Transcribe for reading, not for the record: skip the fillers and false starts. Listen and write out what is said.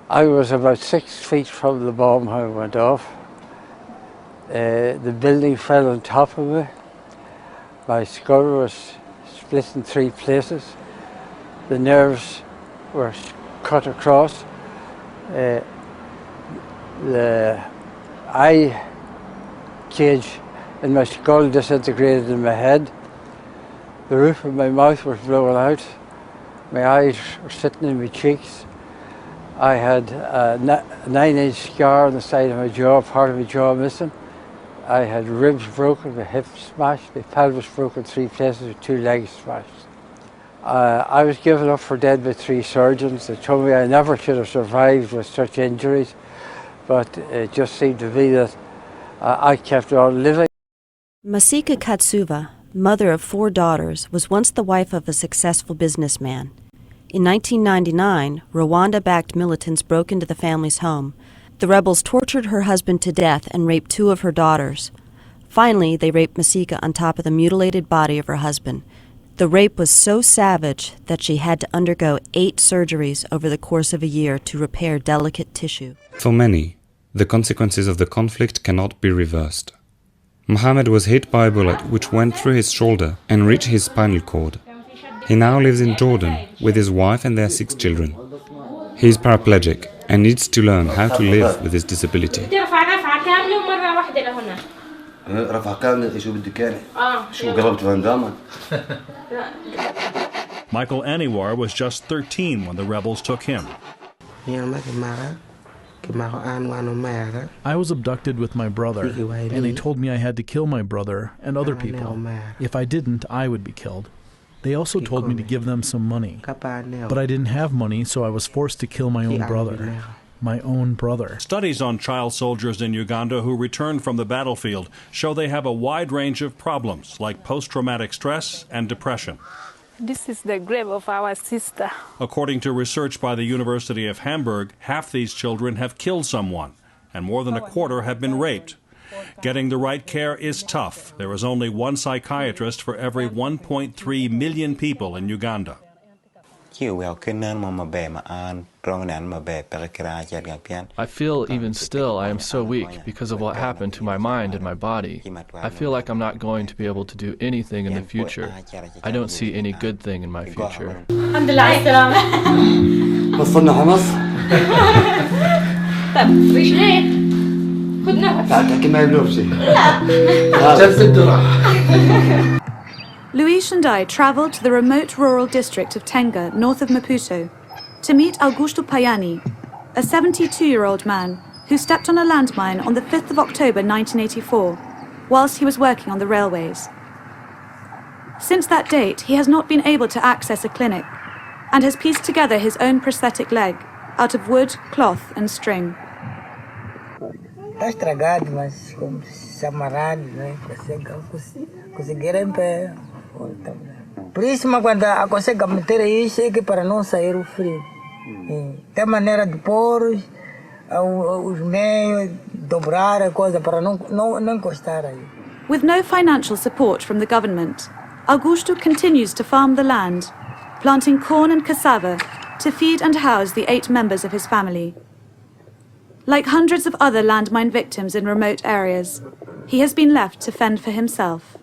I was about 6 feet from the bomb when it went off. The building fell on top of me. My skull was split in 3 places. The nerves were cut across. The eye cage in my skull disintegrated in my head. The roof of my mouth was blown out. My eyes were sitting in my cheeks. I had a 9-inch scar on the side of my jaw, part of my jaw missing. I had ribs broken, my hips smashed, my pelvis broken 3 places with 2 legs smashed. I was given up for dead by 3 surgeons. They told me I never should have survived with such injuries, but it just seemed to be that I kept on living. Masika Katsuva, mother of 4 daughters, was once the wife of a successful businessman. In 1999, Rwanda-backed militants broke into the family's home. The rebels tortured her husband to death and raped 2 of her daughters. Finally, they raped Masika on top of the mutilated body of her husband. The rape was so savage that she had to undergo 8 surgeries over the course of a year to repair delicate tissue. For many, the consequences of the conflict cannot be reversed. Mohammed was hit by a bullet which went through his shoulder and reached his spinal cord. He now lives in Jordan with his wife and their 6 children. He is paraplegic and needs to learn how to live with his disability. Michael Aniwar was just 13 when the rebels took him. I was abducted with my brother, and they told me I had to kill my brother and other people. If I didn't, I would be killed. They also told me to give them some money, but I didn't have money, so I was forced to kill my own brother. My own brother. Studies on child soldiers in Uganda who returned from the battlefield show they have a wide range of problems like post-traumatic stress and depression. This is the grave of our sister. According to research by the University of Hamburg, half these children have killed someone, and more than a quarter have been raped. Getting the right care is tough. There is only 1 psychiatrist for every 1.3 million people in Uganda. I feel even still I am so weak because of what happened to my mind and my body. I feel like I'm not going to be able to do anything in the future. I don't see any good thing in my future. Luis and I travelled to the remote rural district of Tenga, north of Maputo, to meet Augusto Payani, a 72-year-old man who stepped on a landmine on the 5th of October 1984, whilst he was working on the railways. Since that date, he has not been able to access a clinic and has pieced together his own prosthetic leg out of wood, cloth and string. Está estragado, mas como se amarrado, né? Conseguir em pé. Por isso, mas quando consegue meter isso, é que para não sair o frio. Tem maneira de pôr os meios, dobrar a coisa para não encostar aí. With no financial support from the government, Augusto continues to farm the land, planting corn and cassava to feed and house the 8 members of his family. Like hundreds of other landmine victims in remote areas, he has been left to fend for himself.